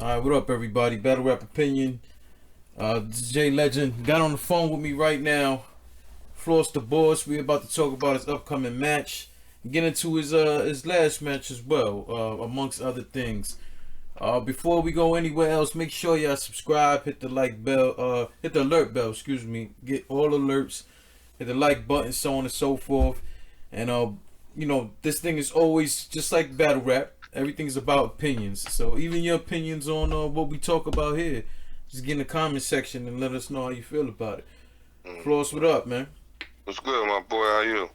Alright, what up, everybody? Battle Rap Opinion. This is Jay Legend. Got on the phone with me right now. Floss Da Boss. We're about to talk about his upcoming match. Get into his last match as well, amongst other things. Before we go anywhere else, make sure y'all subscribe, hit the like bell, hit the alert bell, excuse me. Get all alerts, hit the like button, so on and so forth. And you know, this thing is always just like battle rap. Everything's about opinions. So even your opinions on what we talk about here, just get in the comment section and let us know how you feel about it. Floss, what up, man? What's good, my boy? How you?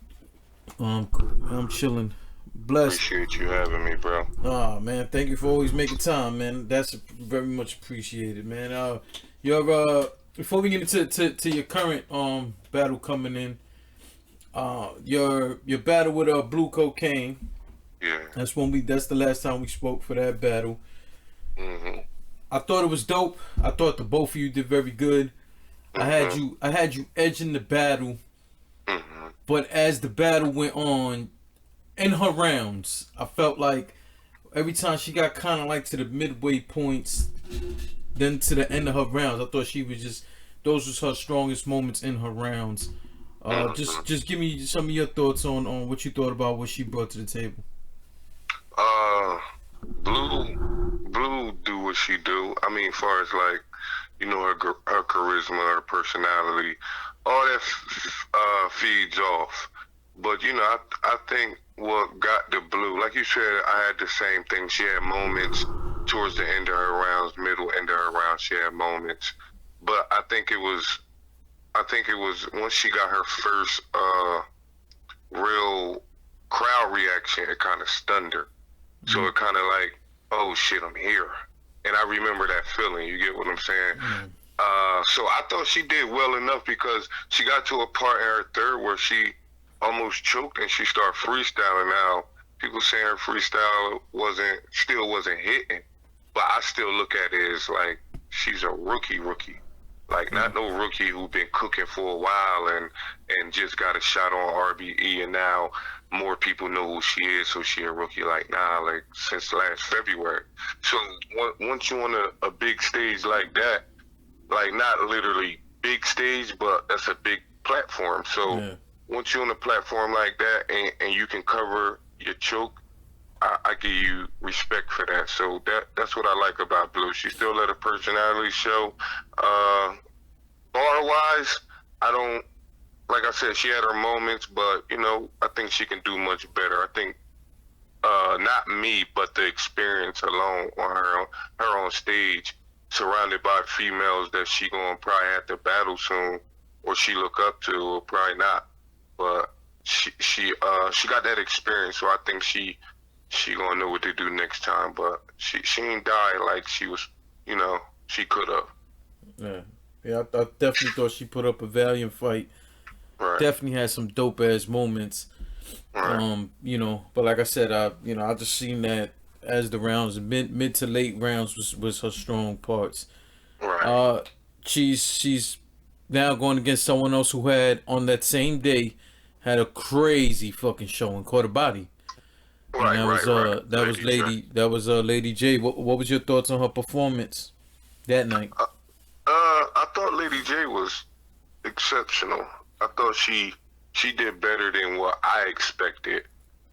I'm chilling. Blessed. Appreciate you having me, bro. Oh man, thank you for always making time, man. That's very much appreciated, man. Your before we get into your current battle coming in, your battle with Blue Cocaine. Yeah. That's the last time we spoke for that battle. Mhm. I thought it was dope. I thought the both of you did very good. I had you edging the battle, but as the battle went on, in her rounds, I felt like every time she got kind of like to the midway points, then to the end of her rounds, I thought she was just, those was her strongest moments in her rounds. Just give me some of your thoughts on what you thought about what she brought to the table. Blue do what she do. I mean, as far as like, you know, her charisma, her personality, all that feeds off. But you know, I think what got the Blue, like you said, I had the same thing. She had moments towards the end of her rounds, middle end of her rounds. She had moments, but I think it was once she got her first real crowd reaction, it kind of stunned her. So it kind of like, oh shit, I'm here. And I remember that feeling. You get what I'm saying? So I thought she did well enough because she got to a part in her third where she almost choked and she started freestyling. Now people saying her freestyle still wasn't hitting, but I still look at it as like she's a rookie. Like not no rookie who been cooking for a while and just got a shot on RBE and now more people know who she is, so she a rookie. Like nah, like since last February. So once you on a big stage like that, like not literally big stage, but that's a big platform. So once you're on a platform like that and you can cover your choke, I give you respect for that. So that's what I like about Blue. She still let her personality show. Bar wise, I don't, like I said, she had her moments, but you know, I think she can do much better. I think not me, but the experience alone on her on stage, surrounded by females that she gonna probably have to battle soon, or she look up to, or probably not. But she got that experience, so I think she gonna know what to do next time. But she ain't die like she was, you know, she could have. Yeah, I definitely thought she put up a valiant fight. Right. Definitely had some dope ass moments. Right. You know, but like I said, I just seen that as the rounds, mid to late rounds was her strong parts. Right. She's now going against someone else who had on that same day had a crazy fucking show and caught a body. Right. And that was Lady J. What was your thoughts on her performance that night? I thought Lady J was exceptional. I thought she did better than what I expected,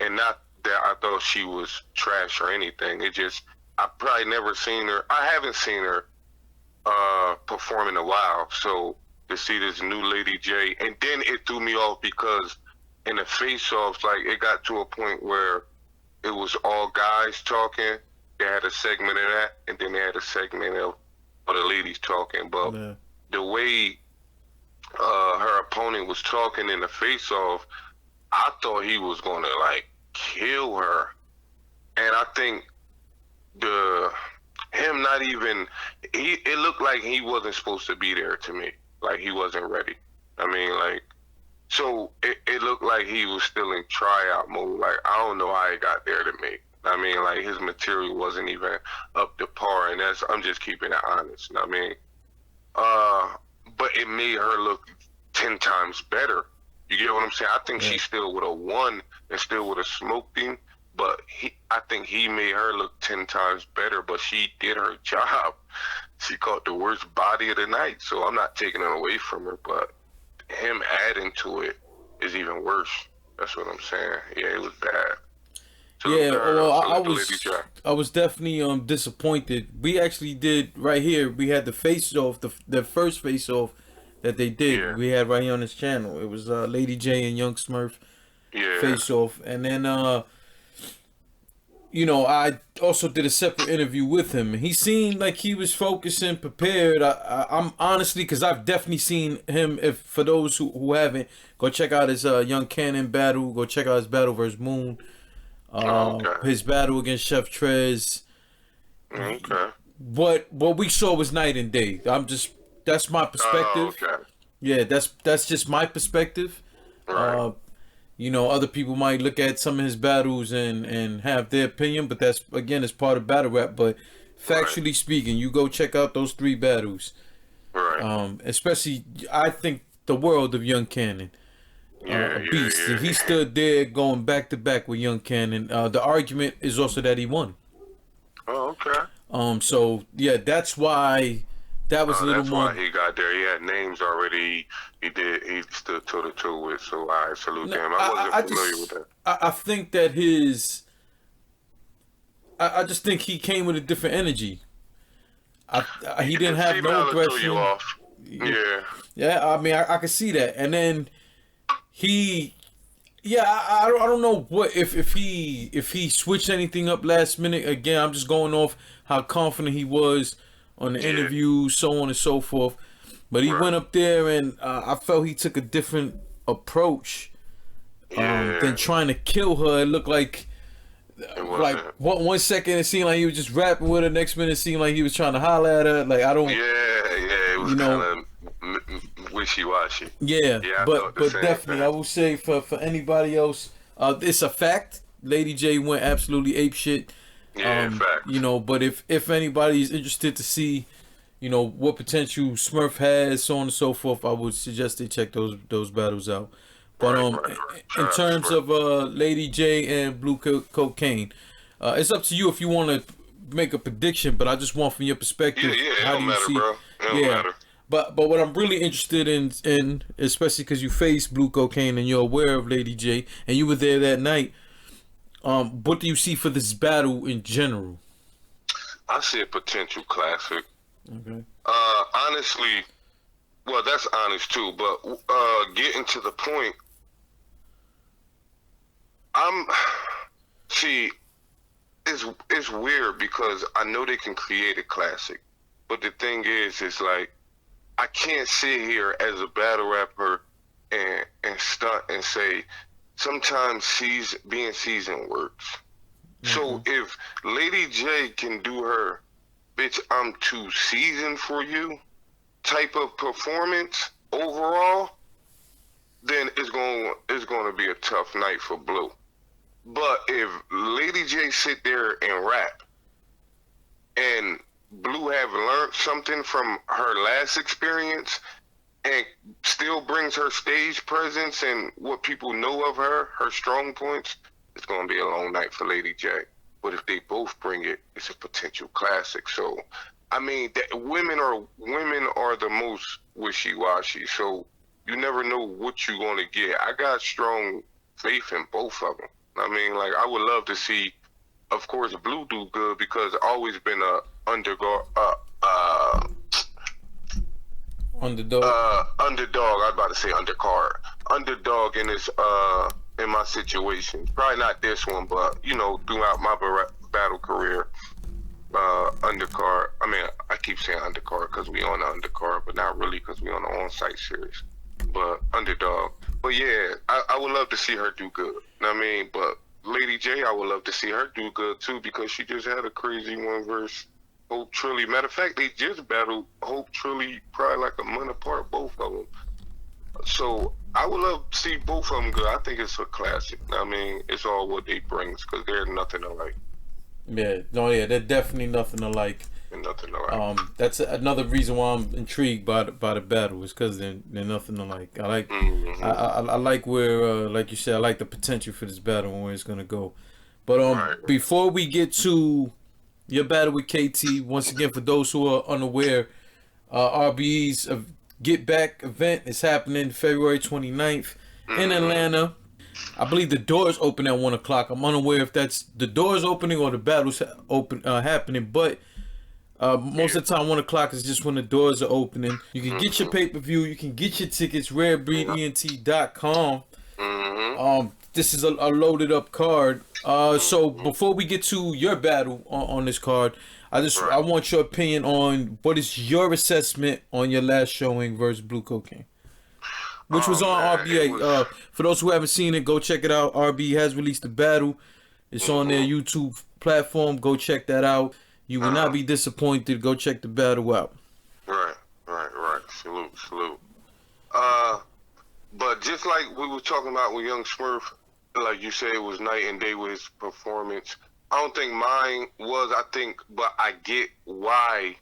and not that I thought she was trash or anything. It just I probably never seen her. I haven't seen her perform in a while. So to see this new Lady J, and then it threw me off because in the face-offs, like it got to a point where it was all guys talking. They had a segment of that, and then they had a segment of the ladies talking. But the way her opponent was talking in the face-off, I thought he was gonna like kill her, and I think him not even it looked like he wasn't supposed to be there to me. Like he wasn't ready. I mean, like, so it looked like he was still in tryout mode. Like I don't know how he got there to me. I mean, like his material wasn't even up to par, and I'm just keeping it honest. I mean, but it made her look 10 times better. You get what I'm saying? I think she still would have won and still would have smoked him, but I think he made her look 10 times better, but she did her job. She caught the worst body of the night, so I'm not taking it away from her, but him adding to it is even worse. That's what I'm saying. Yeah, it was bad. Yeah, well, I was definitely disappointed. We actually did right here. We had the face off, the first face off that they did. Yeah. We had right here on this channel. It was Lady J and Young Smurf face off, and then I also did a separate interview with him. He seemed like he was focused and prepared. I'm honestly, because I've definitely seen him. If for those who haven't, go check out his Young Cannon battle. Go check out his battle versus Moon. His battle against Chef Trez. Okay. What we saw was night and day. That's my perspective. Okay. Yeah, that's just my perspective. Right. Other people might look at some of his battles and have their opinion, but that's again is part of battle rap. But factually speaking, you go check out those 3 battles. Right. Especially I think the world of Young Cannon. Beast. Yeah. He stood there going back to back with Young Cannon. The argument is also that he won. Oh, okay. So yeah, that's why that was a little more. That's why he got there. He had names already. He stood toe to toe with. So I salute him. I wasn't familiar with that. I think that I just think he came with a different energy. He didn't have no aggression. Yeah. Yeah, I mean, I could see that, and then. I don't know what if he switched anything up last minute. Again, I'm just going off how confident he was on the interview, so on and so forth. But he went up there, and I felt he took a different approach than trying to kill her. It looked like one second it seemed like he was just rapping with her. Next minute it seemed like he was trying to holler at her. Like I don't. Yeah, it was kind of wishy-washy. Yeah, but definitely, I will say for anybody else, it's a fact. Lady J went absolutely apeshit. Yeah, fact. But if anybody is interested to see, what potential Smurf has, so on and so forth, I would suggest they check those battles out. But in terms of Lady J and Blue Cocaine, it's up to you if you want to make a prediction. But I just want from your perspective, how do you see? Bro. It don't matter. But what I'm really interested in especially because you face Blue Cocaine and you're aware of Lady J and you were there that night, what do you see for this battle in general? I see a potential classic. Okay. Honestly, well, that's honest too, but getting to the point, it's weird because I know they can create a classic, but the thing is like, I can't sit here as a battle rapper and stunt and say sometimes being seasoned works. Mm-hmm. So if Lady J can do her "bitch, I'm too seasoned for you" type of performance overall, then it's going to be a tough night for Blue. But if Lady J sit there and rap and Blue have learned something from her last experience and still brings her stage presence and what people know of her strong points, it's going to be a long night for Lady J. But if they both bring it, it's a potential classic. So, I mean, women are the most wishy-washy. So you never know what you're going to get. I got strong faith in both of them. I mean, like, I would love to see, of course, Blue do good because I've always been a underdog. Underdog. I was about to say undercard. Underdog in this in my situation. Probably not this one, but throughout my battle career, undercard. I mean, I keep saying undercard because we on the undercard, but not really because we on the on-site series. But underdog. But yeah, I would love to see her do good. I mean, but Lady J, I would love to see her do good too because she just had a crazy one versus Hope Trilly. Matter of fact, they just battled Hope Trilly probably like a month apart, both of them. So I would love to see both of them good. I think it's a classic. I mean, it's all what they bring because they're nothing alike. Yeah, they're definitely nothing alike. Nothing alike. That's another reason why I'm intrigued by the battle is because they're nothing alike. I like, I like where, like you said, I like the potential for this battle and where it's gonna go. But Right. before we get to your battle with KT, once again, for those who are unaware, RBE's Get Back event is happening February 29th in Atlanta. I believe the doors open at 1 o'clock. I'm unaware if that's the doors opening or the battles open happening, but most of the time 1 o'clock is just when the doors are opening. You can get your pay-per-view. You can get your tickets, rarebreedent.com. This is a loaded up card. So before we get to your battle on this card, I want your opinion on what is your assessment on your last showing versus Blue Cocaine, which was on RBA. For those who haven't seen it, go check it out. RBE has released the battle. It's on their YouTube platform. Go check that out. You will not be disappointed. Go check the battle out. Right. Salute. But just like we were talking about with Young Smurf, like you said, it was night and day with his performance. I don't think mine was, but I get why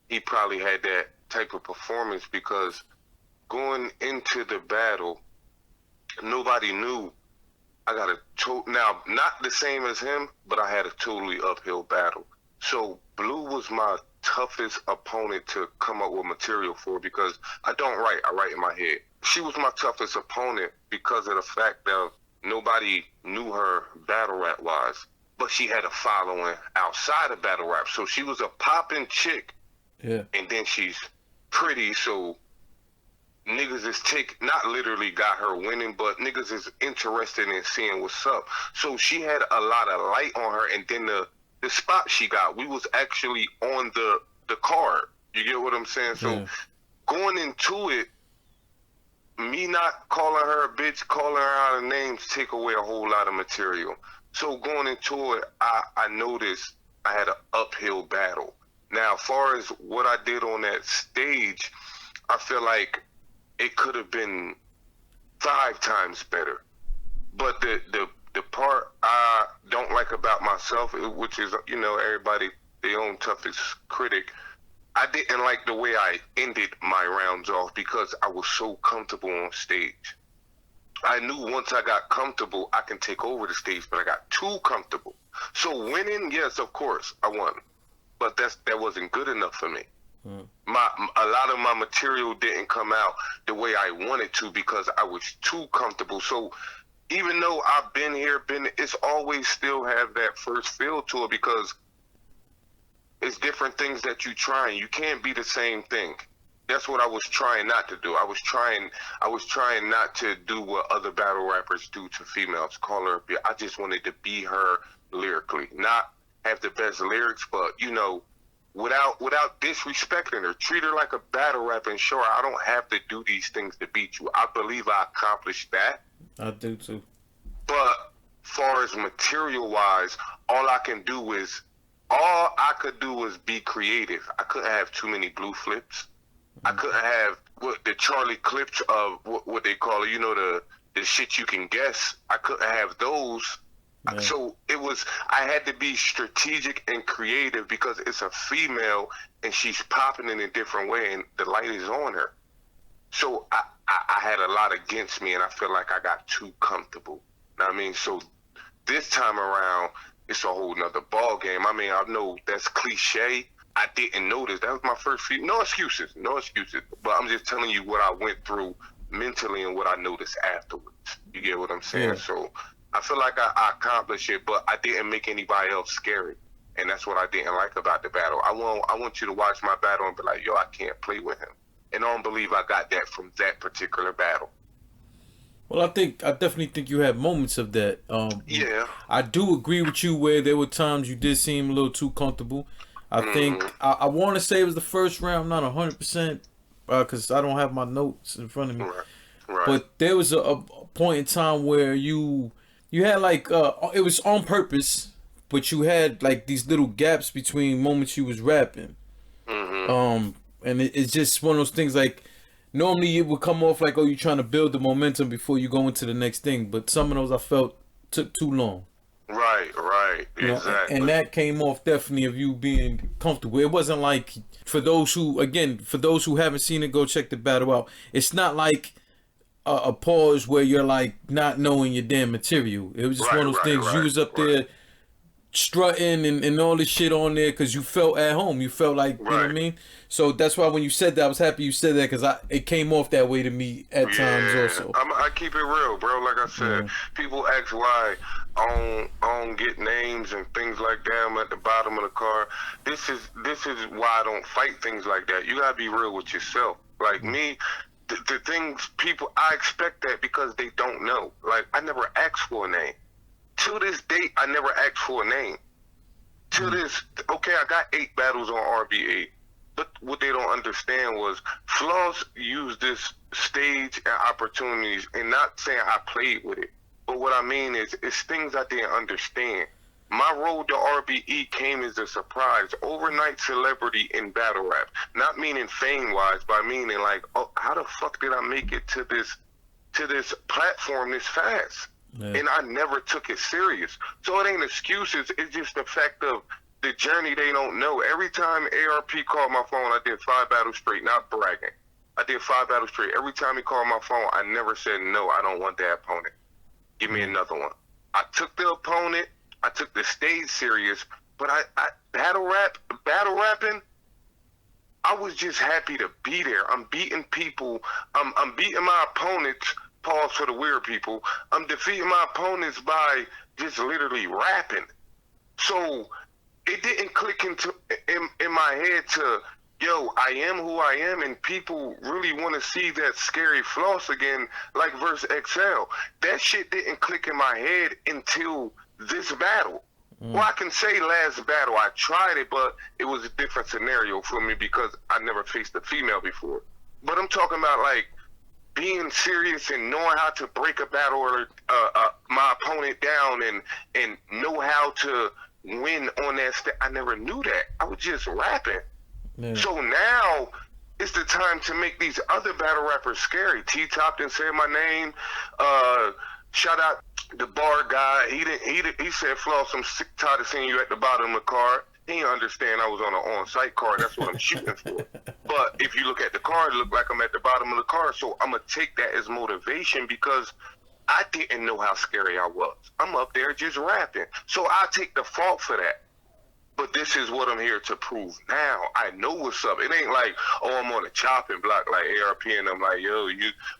he probably had that type of performance, because going into the battle, nobody knew. I got now, not the same as him, but I had a totally uphill battle. So Blue was my toughest opponent to come up with material for, because I don't write, I write in my head. She was my toughest opponent because of the fact that nobody knew her battle rap wise, but she had a following outside of battle rap. So she was a poppin' chick. Yeah. And then she's pretty, so niggas is not literally got her winning, but niggas is interested in seeing what's up. So she had a lot of light on her, and then the spot she got, we was actually on the card. You get what I'm saying? So going into it, me not calling her a bitch, calling her out of names, take away a whole lot of material. So going into it, I noticed I had an uphill battle. Now, as far as what I did on that stage, I feel like it could have been 5 times better. But the part I don't like about myself, which is, everybody their own toughest critic, I didn't like the way I ended my rounds off, because I was so comfortable on stage. I knew once I got comfortable, I can take over the stage, but I got too comfortable. So winning, yes, of course, I won. But that wasn't good enough for me. A lot of my material didn't come out the way I wanted to, because I was too comfortable. So even though I've been here, it's always still have that first feel to it, because it's different things that you try. You can't be the same thing. That's what I was trying not to do. I was trying not to do what other battle rappers do to females, call her a bitch. I just wanted to be her lyrically, not have the best lyrics, but without disrespecting her, treat her like a battle rapper and show her I don't have to do these things to beat you. I believe I accomplished that. I do too. But far as material wise, all I could do was be creative. I couldn't have too many blue flips. I couldn't have the Charlie clips of what they call it, the shit you can guess. I couldn't have those. Yeah. So I had to be strategic and creative, because it's a female and she's popping in a different way and the light is on her. So I had a lot against me, and I feel like I got too comfortable. Know what I mean? So this time around, it's a whole nother ball game. I mean, I know that's cliche. I didn't notice. That was my first few. No excuses. But I'm just telling you what I went through mentally and what I noticed afterwards. You get what I'm saying? Yeah. So I feel like I accomplished it, but I didn't make anybody else scary. And that's what I didn't like about the battle. I want you to watch my battle and be like, yo, I can't play with him. And I don't believe I got that from that particular battle. Well, I definitely think you had moments of that. Yeah. I do agree with you where there were times you did seem a little too comfortable. I think I want to say it was the first round, not 100%, because I don't have my notes in front of me. Right. But there was a point in time where you had like it was on purpose, but you had like these little gaps between moments you was rapping. And it's just one of those things, like normally it would come off like, oh, you're trying to build the momentum before you go into the next thing, but some of those I felt took too long. Right, exactly. And that came off definitely of you being comfortable. It wasn't like, for those who haven't seen it, go check the battle out. It's not like a pause where you're like not knowing your damn material. It was just one of those things. You was up there strutting and all this shit on there because you felt at home. You felt like, you know what I mean? So that's why when you said that, I was happy you said that because it came off that way to me at times also. I keep it real, bro. Like I said, people ask why I don't get names and things like that. I'm at the bottom of the car. This is why I don't fight things like that. You gotta be real with yourself. Like me, the things people, I expect that because they don't know. Like I never asked for a name. To this date, I never asked for a name. To this, okay, I got 8 battles on RBE, but what they don't understand was Floss used this stage and opportunities, and not saying I played with it, but what I mean is it's things I didn't understand. My road to RBE came as a surprise, overnight celebrity in battle rap. Not meaning fame-wise, but meaning like, oh, how the fuck did I make it to this platform this fast? Yeah. And I never took it serious. So it ain't excuses. It's just the fact of the journey they don't know. Every time ARP called my phone, I did 5 battles straight, not bragging. I did 5 battles straight. Every time he called my phone, I never said, no, I don't want that opponent. Give me another one. I took the opponent. I took the stage serious. But I battle rapping, I was just happy to be there. I'm beating people. I'm beating my opponents. Pause for the weird people. I'm defeating my opponents by just literally rapping. So it didn't click in my head to, yo, I am who I am, and people really want to see that scary Floss again, like verse XL. That shit didn't click in my head until this battle. Well, I can say last battle I tried it, but it was a different scenario for me because I never faced a female before. But I'm talking about like being serious and knowing how to break a battle or my opponent down and know how to win on that I never knew that. I was just rapping. Yeah. So now it's the time to make these other battle rappers scary. T-Top didn't say my name. Shout out the bar guy. He said, Floss, I'm sick tired of seeing you at the bottom of the car. He didn't understand I was on an on-site car. That's what I'm shooting for. But if you look at the car, it looked like I'm at the bottom of the car. So I'm going to take that as motivation because I didn't know how scary I was. I'm up there just rapping. So I take the fault for that. But this is what I'm here to prove now. I know what's up. It ain't like, oh, I'm on a chopping block like ARP and I'm like, yo,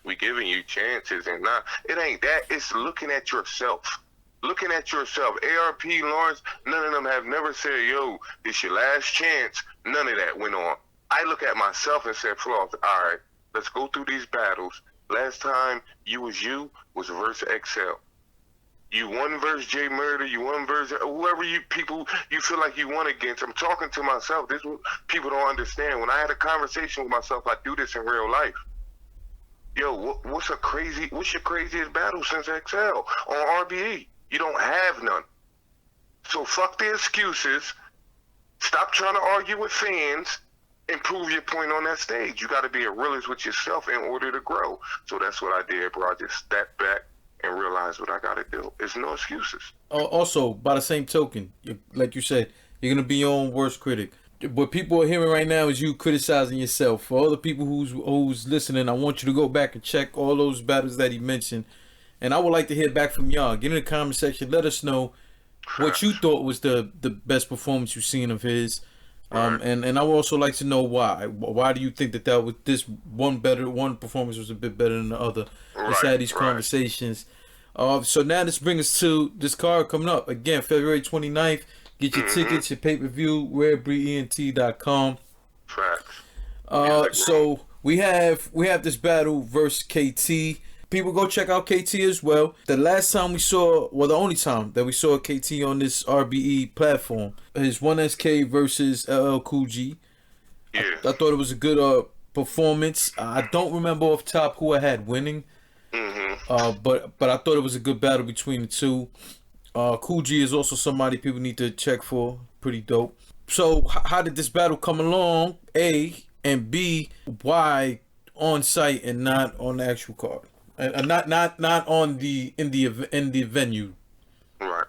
we giving you chances and not. It ain't that. It's looking at yourself. Looking at yourself. ARP, Lawrence, none of them have never said, yo, this your last chance. None of that went on. I look at myself and said, Floss, all right, let's go through these battles. Last time you was verse XL. You won versus J Murder, you won versus whoever you feel like you won against. I'm talking to myself. This is what people don't understand. When I had a conversation with myself, I do this in real life. Yo, what's your craziest battle since XL on RBE? You don't have none. So fuck the excuses. Stop trying to argue with fans and prove your point on that stage. You got to be a realist with yourself in order to grow. So that's what I did, bro. I just stepped back and realized what I got to do. It's no excuses. Also, by the same token, like you said, you're going to be your own worst critic. What people are hearing right now is you criticizing yourself. For all the people who's listening, I want you to go back and check all those battles that he mentioned. And I would like to hear back from y'all. Get in the comment section. Let us know what you thought was the best performance you've seen of his. And I would also like to know why. Why do you think that was this one performance was a bit better than the other? Let's have these conversations. So now this brings us to this card coming up. Again, February 29th. Get your tickets, your pay-per-view, RBEnt.com. So we have this battle versus KT. People go check out KT as well. The last time the only time that we saw KT on this RBE platform is 1SK versus LL Cool G. Yeah. I thought it was a good performance. I don't remember off top who I had winning. But I thought it was a good battle between the two. Cool G is also somebody people need to check for. Pretty dope. So how did this battle come along? A, and B, why on site and not on the actual card? Not on in the venue. Right.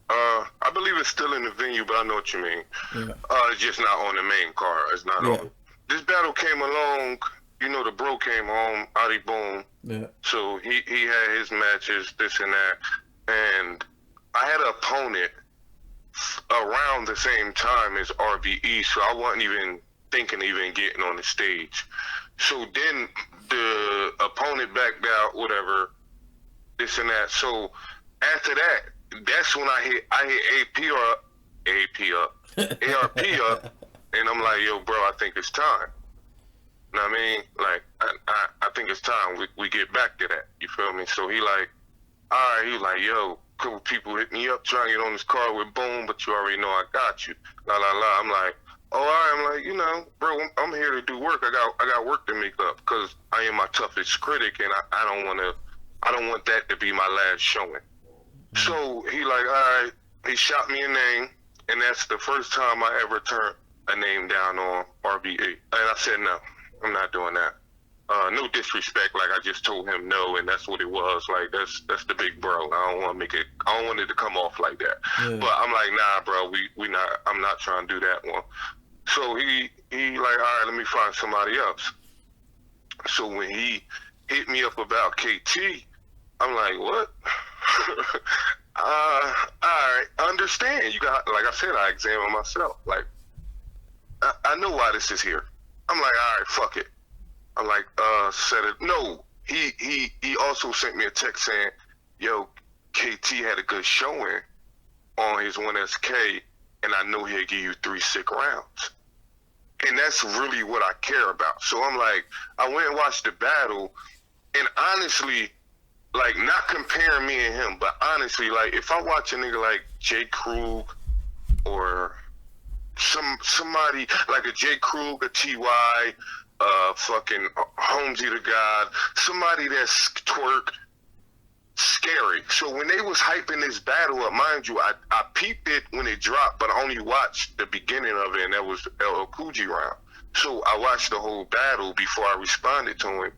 I believe it's still in the venue, but I know what you mean. Yeah. It's just not on the main card. It's not on. This battle came along you know, the bro came home, Adi Boom. Yeah. So he had his matches, this and that, and I had an opponent around the same time as RBE, so I wasn't even thinking of even getting on the stage. So then the opponent backed out, whatever, this and that. So after that, that's when I hit ARP up, and I'm like, yo, bro, I think it's time. You know what I mean? Like, I think it's time we get back to that. You feel me? So he like, all right, he like, yo, couple people hit me up trying to get on this car with Boom, but you already know I got you. La la la. I'm like, oh, all right. I'm like, you know, bro, I'm here to do work. I got work to make up because I am my toughest critic, and I don't want that to be my last showing. So he like, all right. He shot me a name, and that's the first time I ever turned a name down on RBE. And I said, no, I'm not doing that. No disrespect, like I just told him no, and that's what it was. Like that's the big bro. I don't want it to come off like that. Yeah. But I'm like, nah, bro, we not. I'm not trying to do that one. So he like, all right, let me find somebody else. So when he hit me up about KT, I'm like, what? All right, understand. You got, like I said, I examine myself. Like, I know why this is here. I'm like, all right, fuck it. I'm like, said it. No, he also sent me a text saying, yo, KT had a good showing on his 1SK, and I know he'll give you 3 sick rounds. And that's really what I care about. So I'm like, I went and watched the battle, and honestly, like, not comparing me and him, but honestly, like, if I watch a nigga like Jay Krug or somebody like a Jay Krug, a TY, fucking Holmesy the God, somebody that's twerk, scary. So when they was hyping this battle up, mind you, I peeped it when it dropped, but I only watched the beginning of it, and that was LL Cool J round. So I watched the whole battle before I responded to him,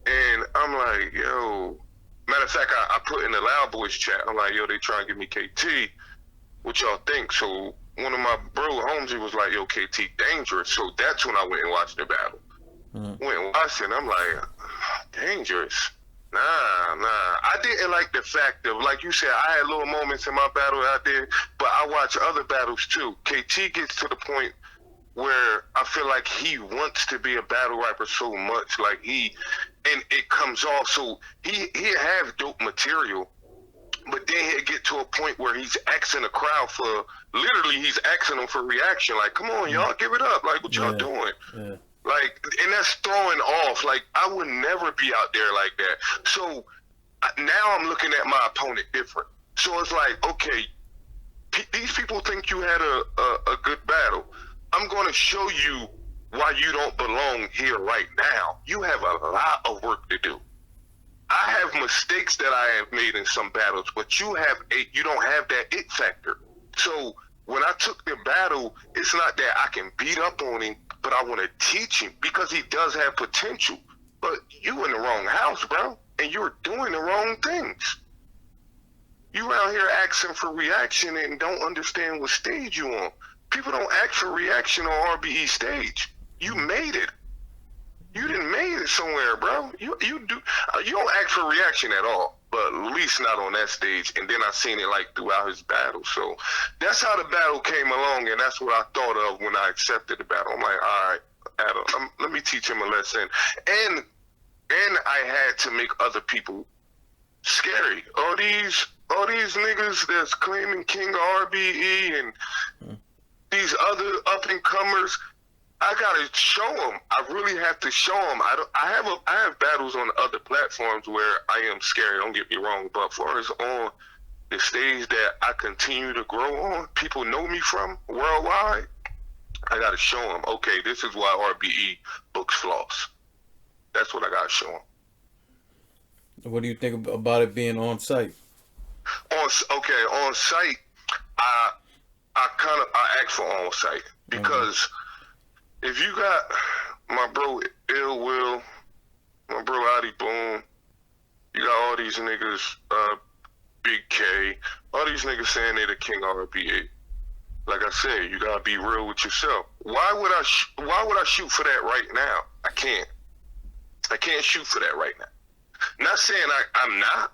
and I'm like, yo. Matter of fact, I put in the Loud Boys chat. I'm like, yo, they trying to give me KT. What y'all think? So one of my bro, Holmesy, was like, yo, KT dangerous. So that's when I went and watched the battle. Went and watched it, and I'm like, dangerous? Nah. I didn't like the fact of, like you said, I had little moments in my battle out there, but I watch other battles too. KT gets to the point where I feel like he wants to be a battle rapper so much, like and it comes off, so he have dope material, but then he'll get to a point where he's asking the crowd he's asking them for reaction, like, come on, y'all, give it up, like, what y'all doing? Yeah. Like, and that's throwing off. Like, I would never be out there like that. So now I'm looking at my opponent different. So it's like, okay, these people think you had a good battle. I'm going to show you why you don't belong here right now. You have a lot of work to do. I have mistakes that I have made in some battles, but you don't have that it factor. So when I took the battle, it's not that I can beat up on him, but I want to teach him because he does have potential. But you in the wrong house, bro, and you're doing the wrong things. You out here asking for reaction and don't understand what stage you on. People don't ask for reaction on RBE stage. You made it. You didn't made it somewhere, bro. You don't ask for reaction at all, but at least not on that stage. And then I seen it like throughout his battle. So that's how the battle came along, and that's what I thought of when I accepted the battle. I'm like, all right, Adam, let me teach him a lesson. And I had to make other people scary. All these niggas that's claiming King of RBE and these other up and comers, I gotta show them. I really have to show them. I have battles on other platforms where I am scary. Don't get me wrong, but far as on the stage that I continue to grow on, people know me from worldwide. I gotta show them. Okay, this is why RBE books Floss. That's what I gotta show them. What do you think about it being on site? On site, I ask for on site because if you got my bro Ill Will, my bro Adi Boom, you got all these niggas, Big K, all these niggas saying they the king of RBE. Like I said, you gotta be real with yourself. Why would I shoot for that right now? I can't. I can't shoot for that right now. Not saying I'm not.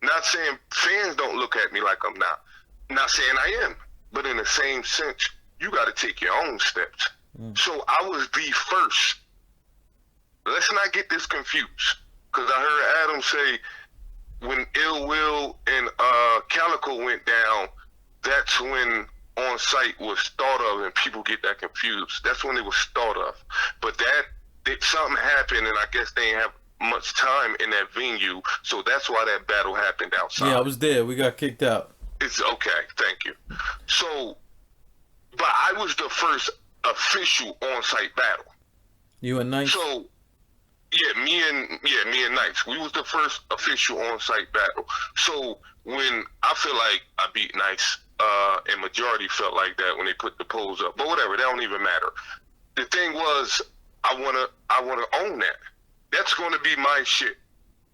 Not saying fans don't look at me like I'm not. Not saying I am. But in the same sense, you got to take your own steps. So I was the first. Let's not get this confused. Because I heard Adam say when Ill Will and Calico went down, that's when On Site was thought of, and people get that confused. That's when it was thought of. But something happened, and I guess they didn't have much time in that venue, so that's why that battle happened outside. Yeah, I was there. We got kicked out. It's okay, thank you. So, but I was the first official on-site battle. You and Nice? So, me and Nice, we was the first official on-site battle. So when I feel like I beat Nice, and majority felt like that when they put the polls up, but whatever, that don't even matter. The thing was, I wanna own that. That's gonna be my shit.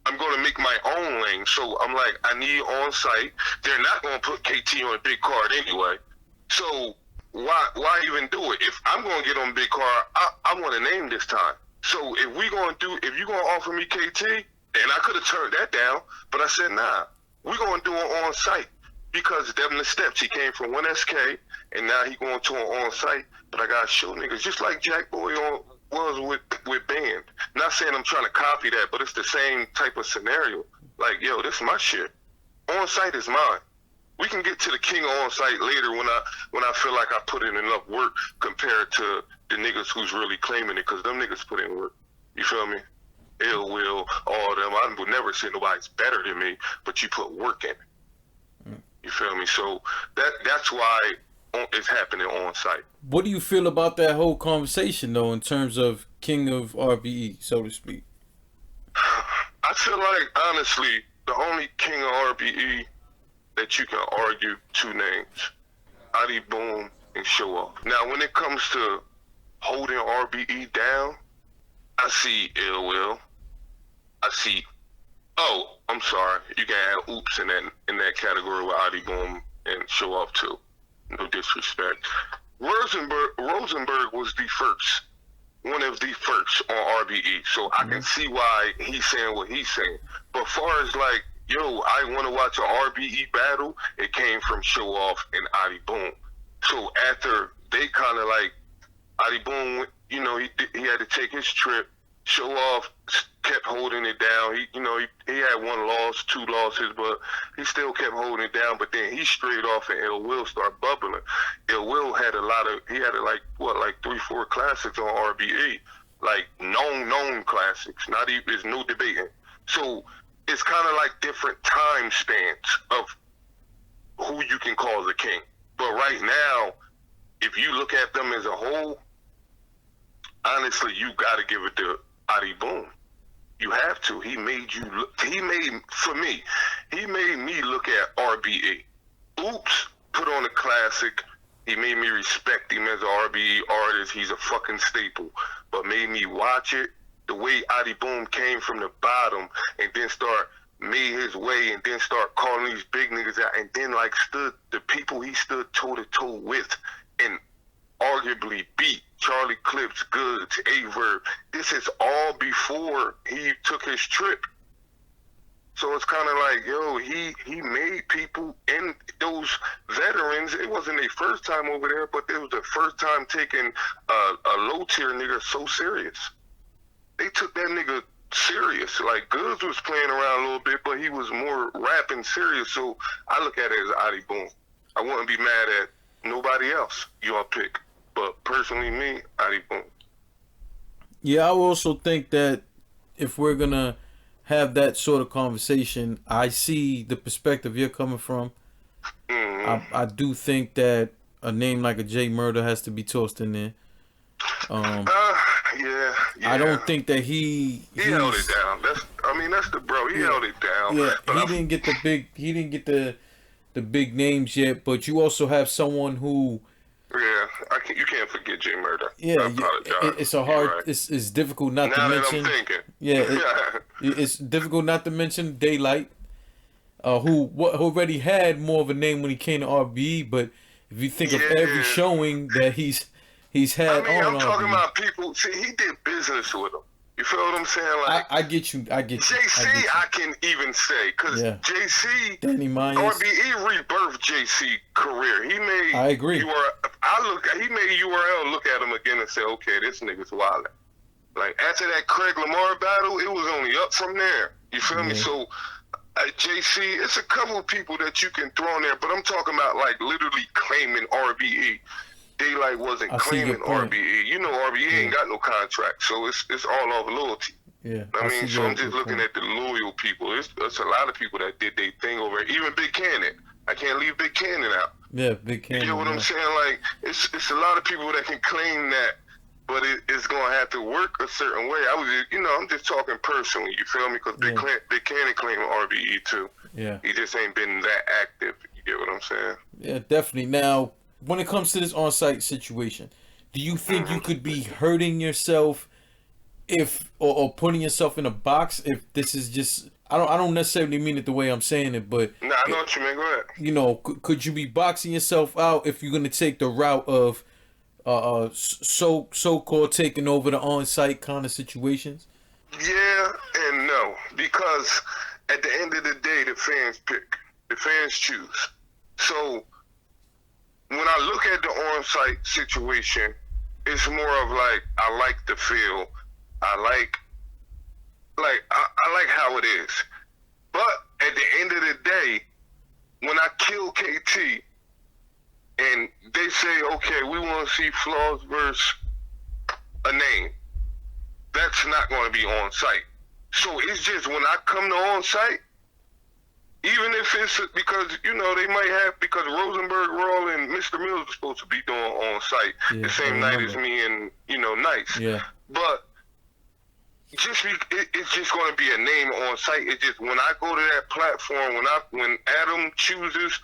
I'm gonna make my own lane. So I'm like, I need On Site. They're not gonna put KT on a big card anyway. So why even do it? If I'm gonna get on a big card, I want a name this time. So if you're gonna offer me KT, and I could have turned that down, but I said nah, we're gonna do it On Site because them the steps. He came from 1SK, and now he going to an On Site. But I gotta show niggas just like Jack Boy was with Band. Not saying I'm trying to copy that, but it's the same type of scenario. Like, yo, this is my shit. On Site is mine. We can get to the king of On Site later when I feel like I put in enough work compared to the niggas who's really claiming it, because them niggas put in work. You feel me? Ill Will, all of them. I would never say nobody's better than me, but you put work in it. You feel me? So that's why it's happening On Site. What do you feel about that whole conversation, though, in terms of king of RBE, so to speak? I feel like, honestly, the only king of RBE that you can argue two names, Adi Boom and Show Off. Now, when it comes to holding RBE down, I see Ill Will. I see, I'm sorry, you can add Oops in that category with Adi Boom and Show Off too. No disrespect. Rosenberg was the first, one of the first on RBE, so I can see why he's saying what he's saying. But far as like, yo, I want to watch an RBE battle, it came from Show Off and Adi Boom. So after they kind of like, Adi Boom, you know, he had to take his trip. Show Off kept holding it down. He had one loss, two losses, but he still kept holding it down. But then he strayed off, and Ill Will started bubbling. Ill Will had like 3-4 classics on RBE, like known classics. Not even, there's no debating. So it's kind of like different time spans of who you can call the king. But right now, if you look at them as a whole, honestly, you got to give it to Adi Boom. You have to. He made me look at RBE. Oops put on a classic. He made me respect him as an RBE artist. He's a fucking staple. But made me watch it. The way Adi Boom came from the bottom and then made his way and then start calling these big niggas out, and then like stood the people he stood toe to toe with and arguably beat Charlie Clips, Goods, Averb. This is all before he took his trip. So it's kind of like, yo, he made people, and those veterans, it wasn't their first time over there, but it was the first time taking a low tier nigga so serious. They took that nigga serious. Like, Goods was playing around a little bit, but he was more rapping serious. So I look at it as Adi Boom. I wouldn't be mad at nobody else y'all pick. But personally, me, Adi Boom. Yeah, I also think that if we're going to have that sort of conversation, I see the perspective you're coming from. Mm-hmm. I do think that a name like a J Murder has to be tossed in there. Yeah. I don't think that he held it down. That's the bro. He held it down. Yeah, he didn't get the big names yet, but you also have someone who. Yeah, you can't forget J Murder. Yeah, it's a hard. Right. It's difficult not to mention. That I'm thinking. Yeah, it's difficult not to mention Daylight, who already had more of a name when he came to RBE. But if you think of every showing that he's had, I'm talking about people. See, he did business with them. You feel what I'm saying? Like I get you. I get you. JC, I can even say, because JC, Danny Myers, RBE rebirthed JC career. He made. I agree. He made URL look at him again and say, okay, this nigga's wild. Like after that Craig Lamar battle, it was only up from there. You feel me? So JC, it's a couple of people that you can throw in there, but I'm talking about like literally claiming RBE. Daylight wasn't claiming RBE. You know, RBE ain't got no contract, so it's all off loyalty. Yeah, I mean, so I'm just looking at the loyal people. It's a lot of people that did their thing over here. Even Big Cannon. I can't leave Big Cannon out. Yeah, Big Cannon. You know what I'm saying? Like, it's a lot of people that can claim that, but it's gonna have to work a certain way. I'm just talking personally. You feel me? Because Big Cannon claimed RBE too. Yeah. He just ain't been that active. You get what I'm saying? Yeah, definitely. Now, when it comes to this on-site situation, do you think you could be hurting yourself or putting yourself in a box if this is just? I don't necessarily mean it the way I'm saying it, but nah, I know what you mean. Go ahead. You know, could you be boxing yourself out if you're gonna take the route of so-called taking over the on-site kind of situations? Yeah and no, because at the end of the day, the fans pick, the fans choose. So when I look at the on-site situation, it's more of like I like the feel, I like how it is. But at the end of the day, when I kill KT and they say, okay, we want to see Floss versus a name, that's not going to be on site. So it's just when I come to on site, even if it's because, you know, they might have, because Rosenberg, Raw, and Mr. Mills are supposed to be doing on site the same night as me and, you know, Nice. Yeah. But it's just going to be a name on site. It's just when I go to that platform, when Adam chooses,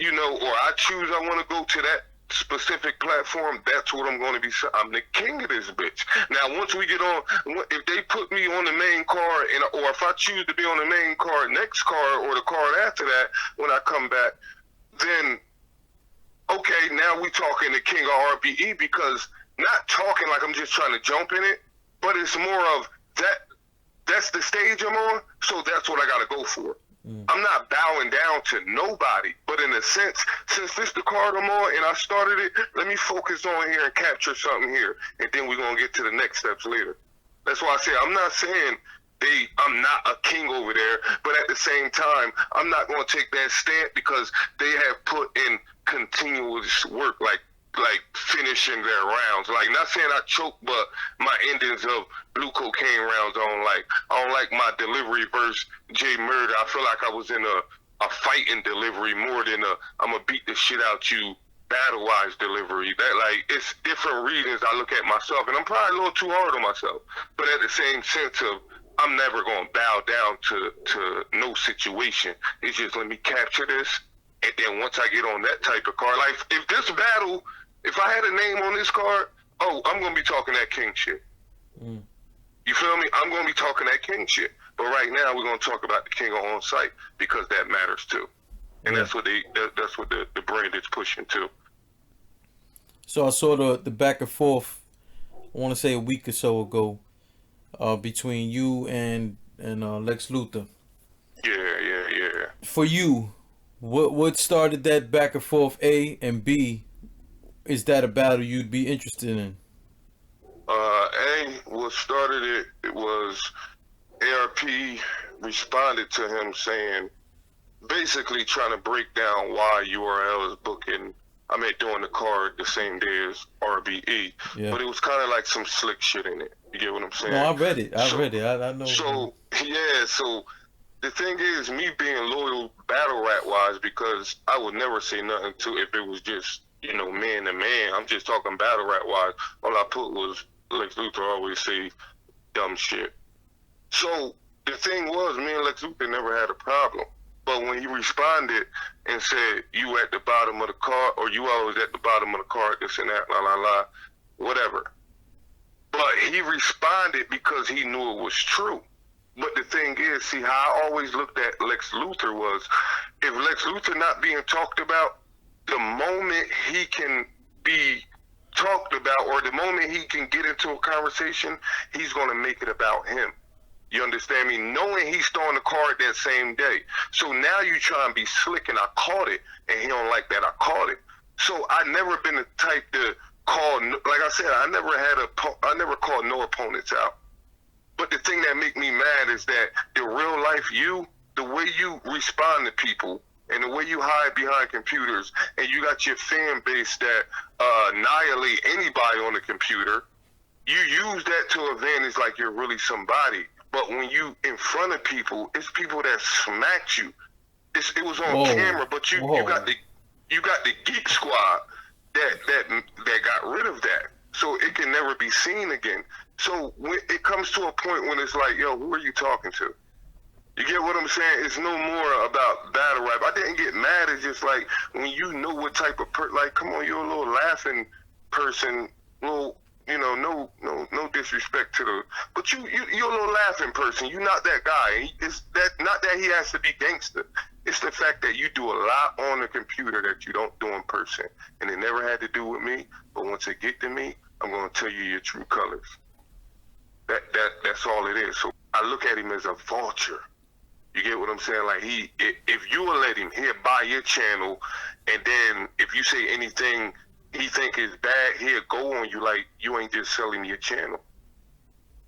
you know, or I choose I want to go to that specific platform, that's what I'm going to be. I'm the king of this bitch. Now, once we get on, if they put me on the main card, or if I choose to be on the main card, next card, or the card after that, when I come back, then, okay, now we talking the king of RBE, because not talking like I'm just trying to jump in it, but it's more of that's the stage I'm on, so that's what I got to go for. I'm not bowing down to nobody, but in a sense, since this the card I'm on and I started it, let me focus on here and capture something here, and then we're going to get to the next steps later. That's why I say I'm not saying I'm not a king over there, but at the same time, I'm not going to take that stand because they have put in continuous work, like finishing their rounds. Like, not saying I choke, but my endings of blue cocaine rounds I don't like my delivery versus Jay Murder. I feel like I was in a fighting delivery more than I'm gonna beat the shit out you battle-wise delivery. That, like, it's different reasons I look at myself, and I'm probably a little too hard on myself, but at the same sense of I'm never gonna bow down to no situation. It's just, let me capture this, and then once I get on that type of card, like if this battle, if I had a name on this card, I'm going to be talking that king shit. You feel me? I'm going to be talking that king shit. But right now, we're going to talk about the king on site because that matters too. And that's what the brand is pushing too. So I saw the back and forth, I want to say a week or so ago, between you and Lex Luthor. Yeah. For you, what started that back and forth, A, and B, is that a battle you'd be interested in? What started it was ARP responded to him saying, basically trying to break down why URL is booking, doing the card the same day as RBE. Yeah. But it was kind of like some slick shit in it. You get what I'm saying? No, I read it. I know. So, yeah, so the thing is, me being loyal battle rap wise, because I would never say nothing to if it was just, you know, man to man. I'm just talking battle rap wise. All I put was Lex Luthor always say dumb shit. So the thing was, me and Lex Luthor never had a problem. But when he responded and said, you at the bottom of the card, or you always at the bottom of the card, this and that, la la la, whatever. But he responded because he knew it was true. But the thing is, see, how I always looked at Lex Luthor was, if Lex Luthor not being talked about, the moment he can be talked about, about, or the moment he can get into a conversation, he's going to make it about him. You understand me? Knowing he's throwing the card that same day. So now you try and be slick, and I caught it, and he don't like that I caught it. So I never been the type to call, like I said, I never called no opponents out. But the thing that make me mad is that the real life you, the way you respond to people, and the way you hide behind computers, and you got your fan base that annihilate anybody on the computer, you use that to advantage like you're really somebody. But when you in front of people, it's people that smacked you. It was on camera, but you got the Geek Squad that got rid of that, so it can never be seen again. So when it comes to a point when it's like, yo, who are you talking to? You get what I'm saying? It's no more about battle rap. I didn't get mad. It's just like when you know what type of like, come on, you're a little laughing person, little. You know, no disrespect to the, but you're a little laughing person. You're not that guy. It's that not that he has to be gangster. It's the fact that you do a lot on the computer that you don't do in person, and it never had to do with me. But once it get to me, I'm gonna tell you your true colors. That's all it is. So I look at him as a vulture. You get what I'm saying? Like if you will let him, he'll buy your channel, and then if you say anything he think is bad, he'll go on you like you ain't just selling your channel.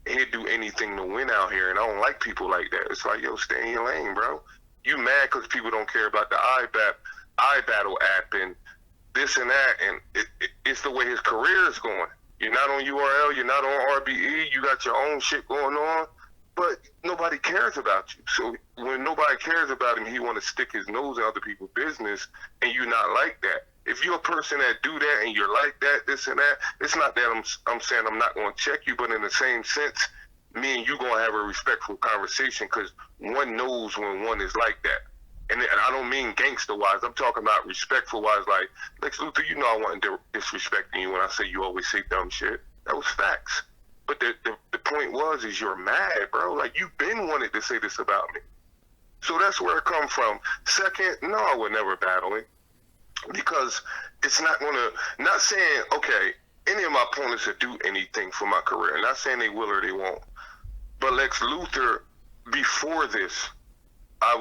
He'll do anything to win out here, and I don't like people like that. It's like, yo, stay in your lane, bro. You mad because people don't care about the iBattle app and this and that, and it's the way his career is going. You're not on URL, you're not on RBE, you got your own shit going on, but nobody cares about you. So when nobody cares about him, he want to stick his nose in other people's business, and you're not like that. If you're a person that do that and you're like that, this and that, it's not that I'm saying I'm not going to check you, but in the same sense, me and you going to have a respectful conversation, because one knows when one is like that. And I don't mean gangster-wise. I'm talking about respectful-wise. Like, Lex Luthor, you know I wasn't disrespecting you when I say you always say dumb shit. That was facts. But the point was is you're mad, bro. Like, you've been wanted to say this about me. So that's where it come from. Second, no, I would never battle it. Because it's not going to, not saying, okay, any of my opponents will do anything for my career. Not saying they will or they won't. But Lex Luthor, before this, I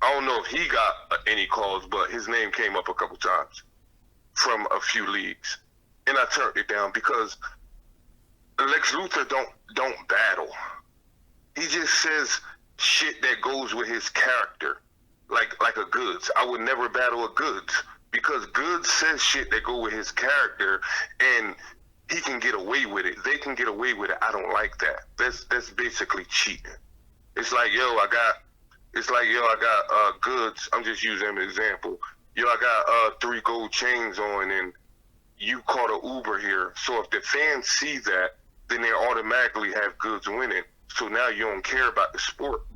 don't know if he got any calls, but his name came up a couple times from a few leagues. And I turned it down because Lex Luthor don't battle. He just says shit that goes with his character. Like a Goods. I would never battle a Goods because Goods says shit that go with his character, and he can get away with it. They can get away with it. I don't like that. That's basically cheating. It's like, yo, I got Goods. I'm just using an example. Yo, I got 3 gold chains on, and you caught an Uber here. So if the fans see that, then they automatically have Goods winning. So now you don't care about the sport.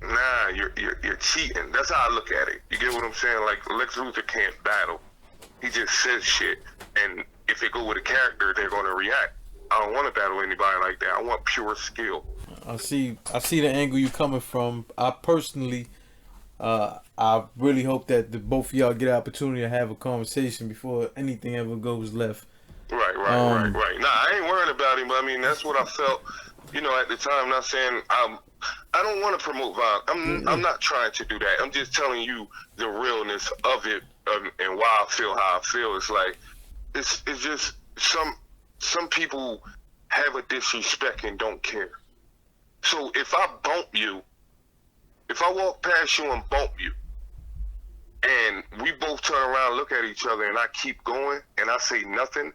Nah, you're cheating. That's how I look at it. You get what I'm saying? Like, Lex Luthor can't battle. He just says shit, and if it go with a character, they're gonna react. I don't want to battle anybody like that. I want pure skill. I see the angle you coming from. I personally, I really hope that both of y'all get an opportunity to have a conversation before anything ever goes left. Right. Nah, I ain't worrying about him, but I mean, that's what I felt, at the time. Not saying I don't want to promote violence. I'm not trying to do that. I'm just telling you the realness of it, and why I feel how I feel. It's like, it's just some people have a disrespect and don't care. So if I bump you, if I walk past you and bump you, and we both turn around, look at each other, and I keep going, and I say nothing,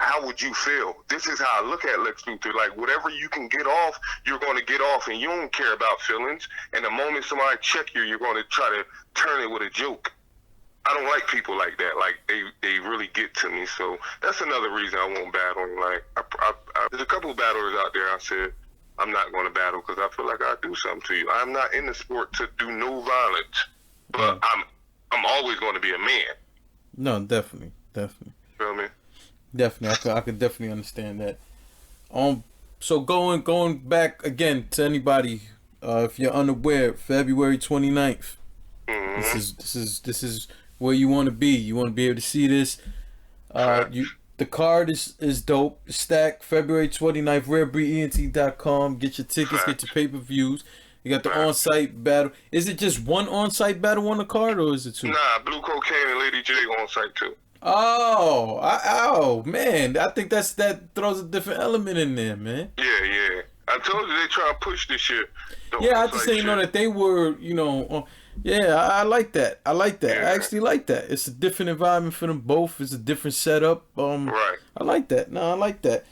how would you feel? This is how I look at Lex Luthor. Like, whatever you can get off, you're going to get off, and you don't care about feelings. And the moment somebody check you, you're going to try to turn it with a joke. I don't like people like that. Like, they really get to me. So that's another reason I won't battle. Like, there's a couple of battlers out there I said I'm not going to battle because I feel like I do something to you. I'm not in the sport to do no violence, but I'm always going to be a man. No, definitely. Feel me? Definitely, I could definitely understand that. So going back again to anybody, if you're unaware, February 29th. Mm-hmm. This is where you want to be. You want to be able to see this. The card is dope. Stack February 29th, RBE.com. Get your tickets, get your pay-per-views. You got the on-site battle. Is it just one on-site battle on the card, or is it two? Nah, Blue Cocaine and Lady J on site too. Oh, man. I think that throws a different element in there, man. Yeah. I told you they try to push this shit. Yeah, I just didn't know that they were, yeah, I like that. I actually like that. It's a different environment for them both. It's a different setup. Right. I like that. No, I like that.